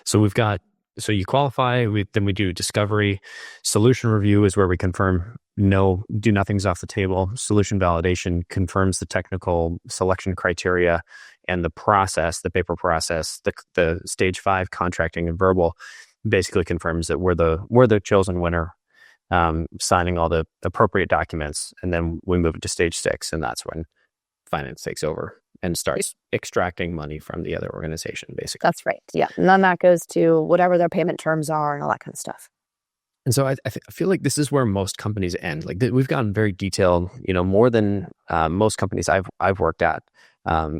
So so you qualify, then we do discovery. Solution review is where we confirm nothing's off the table. Solution validation confirms the technical selection criteria and the paper process. The stage 5 contracting and verbal basically confirms that we're the chosen winner, signing all the appropriate documents, and then we move it to stage 6, and that's when finance takes over and starts extracting money from the other organization, basically. That's right. Yeah. And then that goes to whatever their payment terms are and all that kind of stuff. And so I feel like this is where most companies end. Like we've gotten very detailed, more than most companies I've worked at,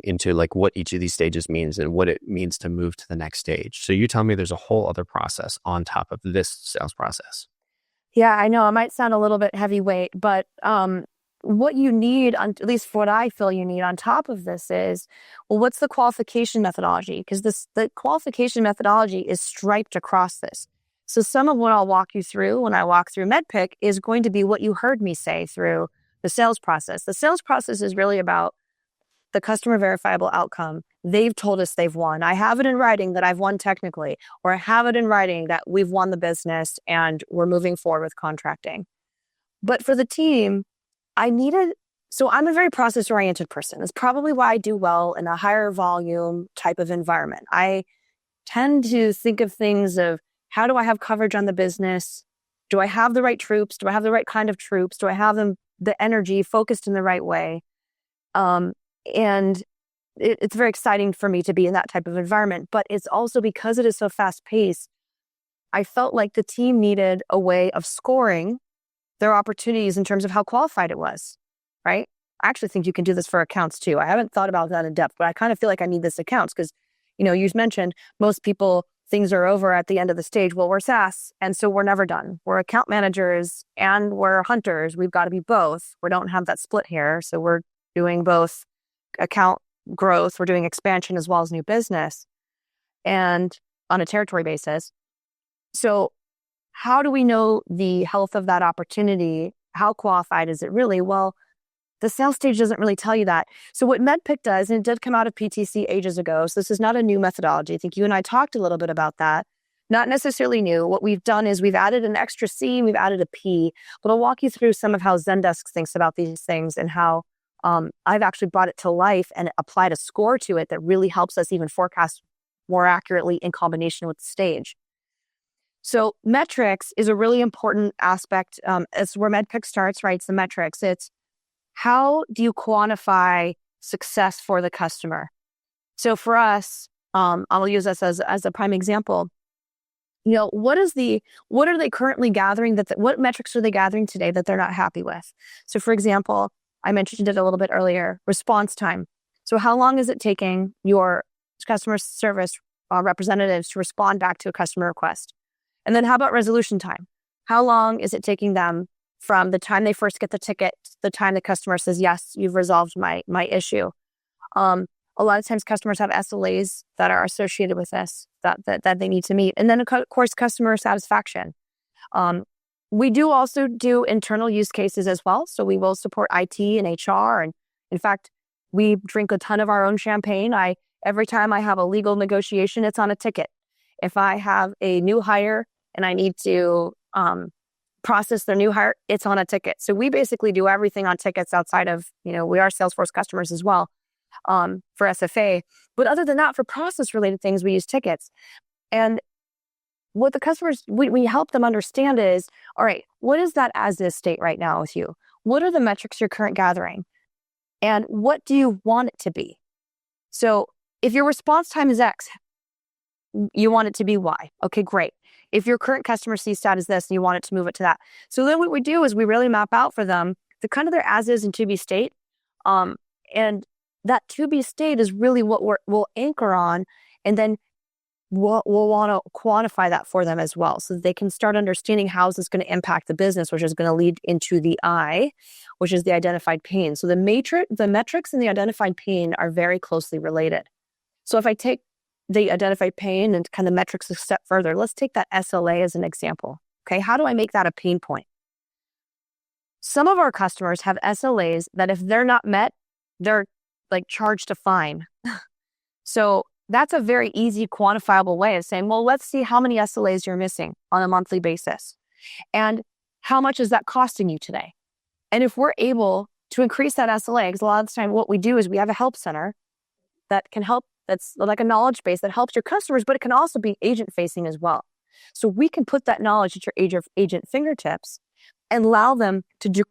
into like what each of these stages means and what it means to move to the next stage. So you tell me there's a whole other process on top of this sales process. Yeah, I know it might sound a little bit heavyweight, but what you need, at least what I feel you need on top of this is, well, what's the qualification methodology? Because the qualification methodology is striped across this. So some of what I'll walk you through when I walk through MedPick is going to be what you heard me say through the sales process. The sales process is really about the customer verifiable outcome. They've told us they've won. I have it in writing that I've won technically, or I have it in writing that we've won the business and we're moving forward with contracting. But for the team, so I'm a very process-oriented person. That's probably why I do well in a higher volume type of environment. I tend to think of things of, how do I have coverage on the business? Do I have the right troops? Do I have the right kind of troops? Do I have the energy focused in the right way? And it's very exciting for me to be in that type of environment. But it's also because it is so fast-paced, I felt like the team needed a way of scoring their opportunities in terms of how qualified it was, right? I actually think you can do this for accounts too. I haven't thought about that in depth, but I kind of feel like I need this accounts because, you mentioned most people, things are over at the end of the stage. Well, we're SaaS, and so we're never done. We're account managers and we're hunters. We've got to be both. We don't have that split here. So we're doing both account growth. We're doing expansion as well as new business and on a territory basis. So how do we know the health of that opportunity? How qualified is it really? Well, the sales stage doesn't really tell you that. So what MedPick does, and it did come out of PTC ages ago, so this is not a new methodology. I think you and I talked a little bit about that. Not necessarily new. What we've done is we've added an extra C, we've added a P, but I'll walk you through some of how Zendesk thinks about these things and how I've actually brought it to life and applied a score to it that really helps us even forecast more accurately in combination with the stage. So metrics is a really important aspect. It's where MedPick starts, right? It's the metrics. It's how do you quantify success for the customer? So for us, I'll use us as a prime example. What are they currently gathering what metrics are they gathering today that they're not happy with? So for example, I mentioned it a little bit earlier, response time. So how long is it taking your customer service representatives to respond back to a customer request? And then how about resolution time? How long is it taking them from the time they first get the ticket to the time the customer says, yes, you've resolved my issue? A lot of times customers have SLAs that are associated with this that they need to meet. And then, of course, customer satisfaction. We do also do internal use cases as well. So we will support IT and HR. And in fact, we drink a ton of our own champagne. Every time I have a legal negotiation, it's on a ticket. If I have a new hire and I need to process their new hire, it's on a ticket. So we basically do everything on tickets outside of, we are Salesforce customers as well for SFA. But other than that, for process-related things, we use tickets. And what the customers, we help them understand is, all right, what is that as-is state right now with you? What are the metrics you're currently gathering? And what do you want it to be? So if your response time is X, you want it to be Y. Okay, great. If your current customer CSAT is this and you want it to move it to that. So then what we do is we really map out for them the kind of their as-is and to-be state. And that to-be state is really what we'll anchor on. And then we'll want to quantify that for them as well so that they can start understanding how is this going to impact the business, which is going to lead into the I, which is the identified pain. So the metrics and the identified pain are very closely related. So if I take the identified pain and kind of metrics a step further, let's take that SLA as an example. Okay, how do I make that a pain point? Some of our customers have SLAs that if they're not met, they're like charged a fine. So that's a very easy quantifiable way of saying, well, let's see how many SLAs you're missing on a monthly basis. And how much is that costing you today? And if we're able to increase that SLA, because a lot of the time what we do is we have a help center that can help, that's like a knowledge base that helps your customers, but it can also be agent facing as well. So we can put that knowledge at your agent fingertips and allow them to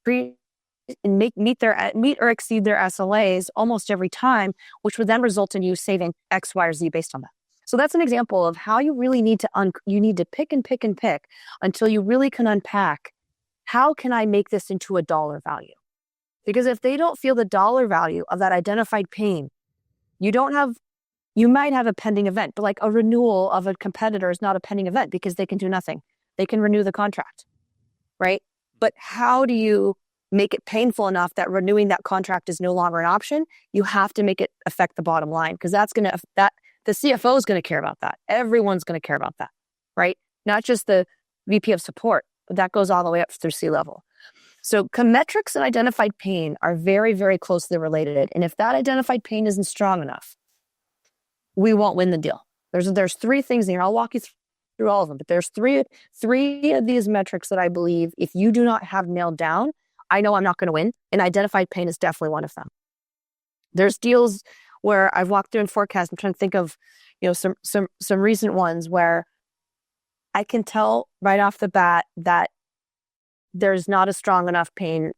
create and meet or exceed their SLAs almost every time, which would then result in you saving X, Y, or Z based on that. So that's an example of how you really need to pick and pick and pick until you really can unpack, how can I make this into a dollar value? Because if they don't feel the dollar value of that identified pain, you might have a pending event, but like a renewal of a competitor is not a pending event because they can do nothing. They can renew the contract, right? But how do you make it painful enough that renewing that contract is no longer an option? You have to make it affect the bottom line, because the CFO is going to care about that. Everyone's going to care about that, right? Not just the VP of support, but that goes all the way up through C-level. So metrics and identified pain are very, very closely related. And if that identified pain isn't strong enough, we won't win the deal. There's three things here. I'll walk you through all of them, but there's three of these metrics that I believe if you do not have nailed down, I know I'm not going to win. And identified pain is definitely one of them. There's deals where I've walked through and forecast. I'm trying to think of, some recent ones where I can tell right off the bat that there's not a strong enough pain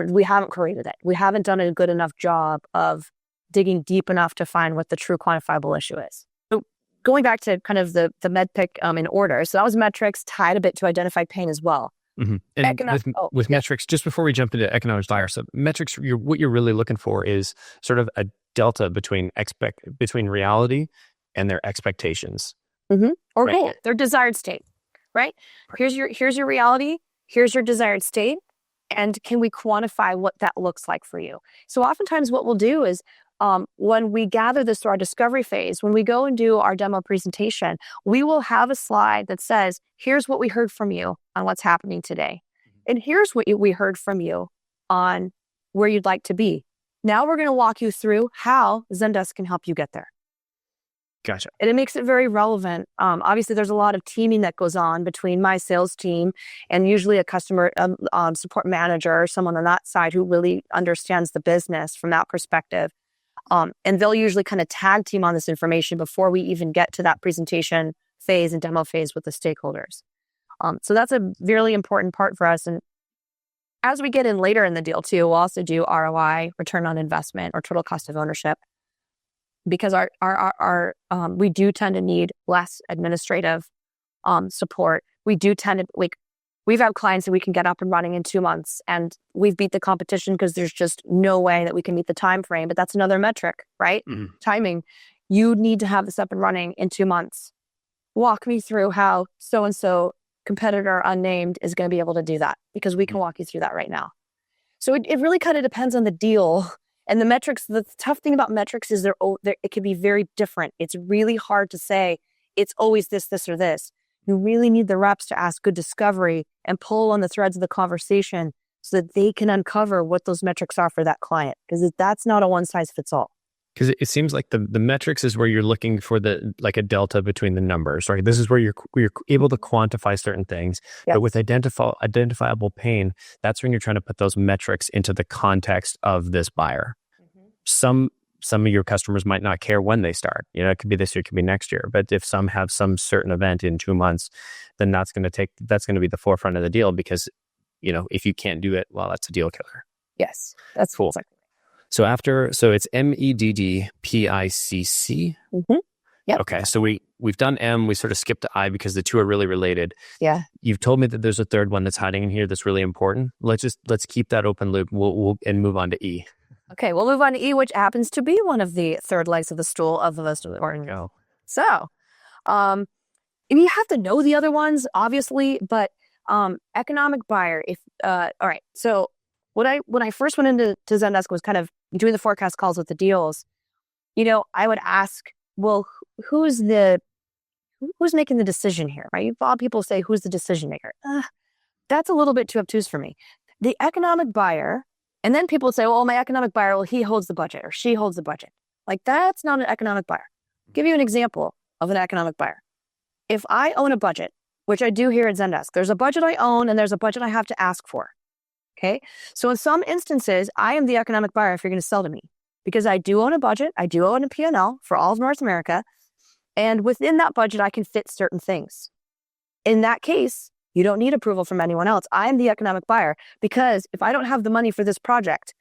we haven't created it. We haven't done a good enough job of digging deep enough to find what the true quantifiable issue is. So going back to kind of the med pick in order. So that was metrics tied a bit to identified pain as well. Mm-hmm. And with metrics, just before we jump into economic buyer, so metrics, what you're really looking for is sort of a delta between reality and their expectations, or right? Goal, their desired state, right? Here's your reality. Here's your desired state, and can we quantify what that looks like for you? So oftentimes, what we'll do is when we gather this through our discovery phase, when we go and do our demo presentation, we will have a slide that says, here's what we heard from you on what's happening today. And here's what we heard from you on where you'd like to be. Now we're going to walk you through how Zendesk can help you get there. Gotcha. And it makes it very relevant. Obviously, there's a lot of teaming that goes on between my sales team and usually a customer support manager or someone on that side who really understands the business from that perspective. And they'll usually kind of tag team on this information before we even get to that presentation phase and demo phase with the stakeholders. So that's a really important part for us. And as we get in later in the deal too, we'll also do ROI, return on investment, or total cost of ownership, because we do tend to need less administrative support. We do tend to we've had clients that we can get up and running in 2 months, and we've beat the competition because there's just no way that we can meet the time frame. But that's another metric, right? Mm-hmm. Timing. You need to have this up and running in 2 months. Walk me through how so-and-so competitor unnamed is going to be able to do that, because we can walk you through that right now. So it really kind of depends on the deal. And the metrics, the tough thing about metrics is it can be very different. It's really hard to say it's always this, or this. You really need the reps to ask good discovery and pull on the threads of the conversation so that they can uncover what those metrics are for that client. Because that's not a one size fits all. Because it seems like the metrics is where you're looking for a delta between the numbers, right? This is where you're able to quantify certain things. Yes. But with identifiable pain, that's when you're trying to put those metrics into the context of this buyer. Mm-hmm. Some of your customers might not care when they start. It could be this year, it could be next year. But if some have some certain event in 2 months, then that's going to be the forefront of the deal, because, if you can't do it, well, that's a deal killer. Yes, that's cool. Exactly. So it's MEDDPICC. Mm-hmm. Yep. Okay, so we've done M. We sort of skipped to I because the two are really related. Yeah. You've told me that there's a third one that's hiding in here that's really important. Let's keep that open loop. We'll move on to E. Okay, we'll move on to E, which happens to be one of the third legs of the stool of the most important. Go. So, you have to know the other ones, obviously, but economic buyer. All right. So when I first went into Zendesk, was kind of doing the forecast calls with the deals. I would ask, well, who's making the decision here, right? A lot of people say, who's the decision maker? That's a little bit too obtuse for me. The economic buyer. And then people say, well, my economic buyer, he holds the budget or she holds the budget. Like, that's not an economic buyer. Give you an example of an economic buyer. If I own a budget, which I do here at Zendesk, there's a budget I own and there's a budget I have to ask for. Okay. So in some instances, I am the economic buyer if you're going to sell to me, because I do own a budget. I do own a P&L for all of North America. And within that budget, I can fit certain things. In that case, you don't need approval from anyone else. I am the economic buyer, because if I don't have the money for this project,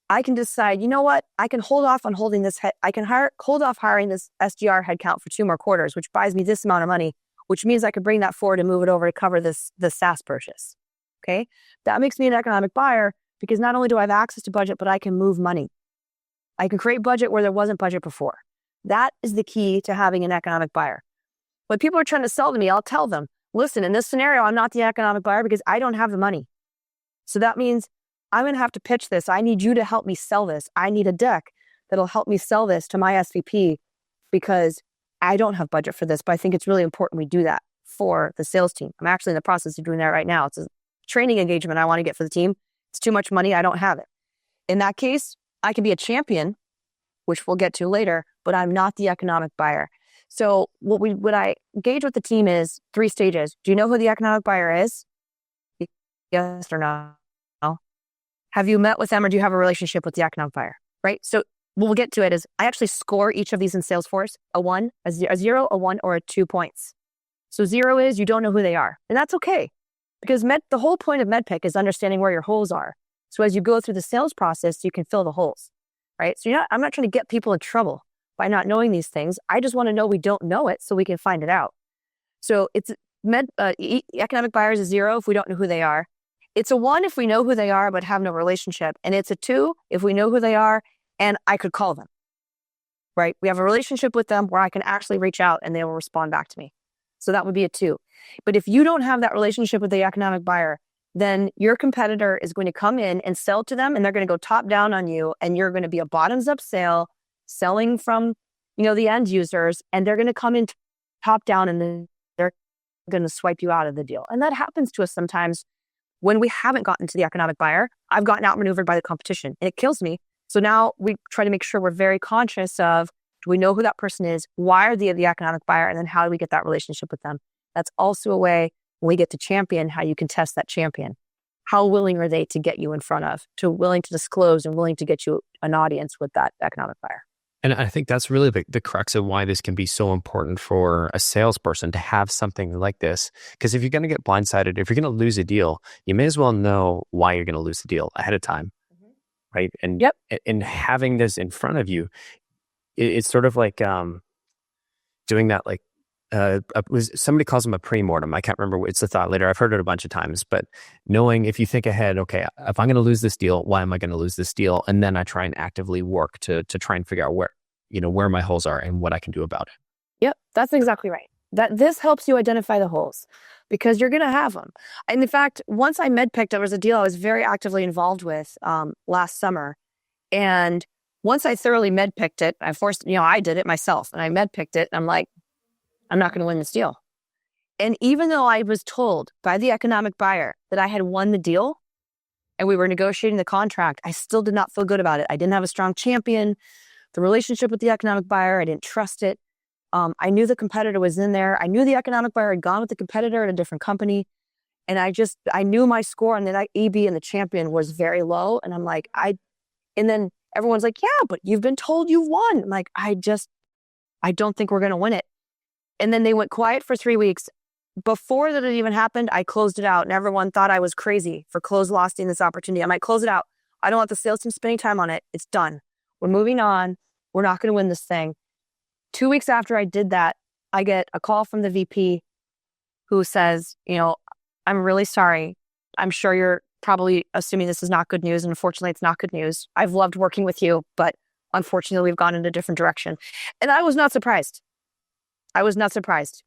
I can decide, you know what? I can hold off on holding this. I can hold off hiring this SDR headcount for 2 more quarters, which buys me this amount of money, which means I could bring that forward and move it over to cover the SaaS purchase. Okay. That makes me an economic buyer, because not only do I have access to budget, but I can move money. I can create budget where there wasn't budget before. That is the key to having an economic buyer. When people are trying to sell to me, I'll tell them, listen, in this scenario, I'm not the economic buyer because I don't have the money. So that means I'm going to have to pitch this. I need you to help me sell this. I need a deck that'll help me sell this to my SVP, because I don't have budget for this, but I think it's really important we do that for the sales team. I'm actually in the process of doing that right now. It's a training engagement I want to get for the team. It's too much money. I don't have it. In that case, I can be a champion, which we'll get to later, but I'm not the economic buyer. So what I engage with the team is 3 stages. Do you know who the economic buyer is? Yes or no? Have you met with them, or do you have a relationship with the economic buyer? Right? So what we'll get to it is I actually score each of these in Salesforce, a 1, a 0, a 1, or a 2 points. So 0 is you don't know who they are. And that's okay, because the whole point of MedPick is understanding where your holes are. So as you go through the sales process, you can fill the holes, right? So I'm not trying to get people in trouble by not knowing these things. I just want to know we don't know it so we can find it out. So it's economic buyers is 0 if we don't know who they are. It's a 1 if we know who they are but have no relationship. And it's a 2 if we know who they are and I could call them, right? We have a relationship with them where I can actually reach out and they will respond back to me. So that would be a 2. But if you don't have that relationship with the economic buyer, then your competitor is going to come in and sell to them, and they're going to go top down on you, and you're going to be a bottoms up sale, selling from, the end users, and they're going to come in top down, and then they're going to swipe you out of the deal. And that happens to us sometimes when we haven't gotten to the economic buyer. I've gotten outmaneuvered by the competition, and it kills me. So now we try to make sure we're very conscious of, do we know who that person is? Why are they the economic buyer? And then how do we get that relationship with them? That's also a way, when we get to champion, how you can test that champion. How willing are they to get you in front of, to willing to disclose and willing to get you an audience with that economic buyer? And I think that's really the crux of why this can be so important for a salesperson to have something like this. Because if you're going to get blindsided, if you're going to lose a deal, you may as well know why you're going to lose the deal ahead of time, right? And and having this in front of you, it's sort of like doing that, like somebody calls them a pre-mortem. I can't remember. It's a thought leader. I've heard it a bunch of times, but knowing, if you think ahead, okay, if I'm going to lose this deal, why am I going to lose this deal? And then I try and actively work to try and figure out where my holes are and what I can do about it. Yep, that's exactly right. This helps you identify the holes, because you're going to have them. And in fact, once I MedPicked, there was a deal I was very actively involved with last summer. And once I thoroughly MedPicked it, I did it myself, and I MedPicked it. And I'm like, I'm not going to win this deal. And even though I was told by the economic buyer that I had won the deal and we were negotiating the contract, I still did not feel good about it. I didn't have a strong champion. The relationship with the economic buyer, I didn't trust it. I knew the competitor was in there. I knew the economic buyer had gone with the competitor at a different company. And I knew my score on the EB and the champion was very low. And I'm like, and then everyone's like, yeah, but you've been told you've won. I'm like, I don't think we're going to win it. And then they went quiet for 3 weeks. Before that had even happened, I closed it out, and everyone thought I was crazy for losing this opportunity. I might close it out. I don't want the sales team spending time on it. It's done. We're moving on. We're not going to win this thing. 2 weeks after I did that, I get a call from the VP who says, I'm really sorry. I'm sure you're probably assuming this is not good news. And unfortunately, it's not good news. I've loved working with you, but unfortunately, we've gone in a different direction. And I was not surprised.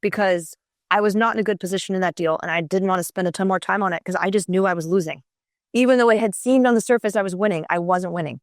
Because I was not in a good position in that deal, and I didn't want to spend a ton more time on it because I just knew I was losing. Even though it had seemed on the surface I was winning, I wasn't winning.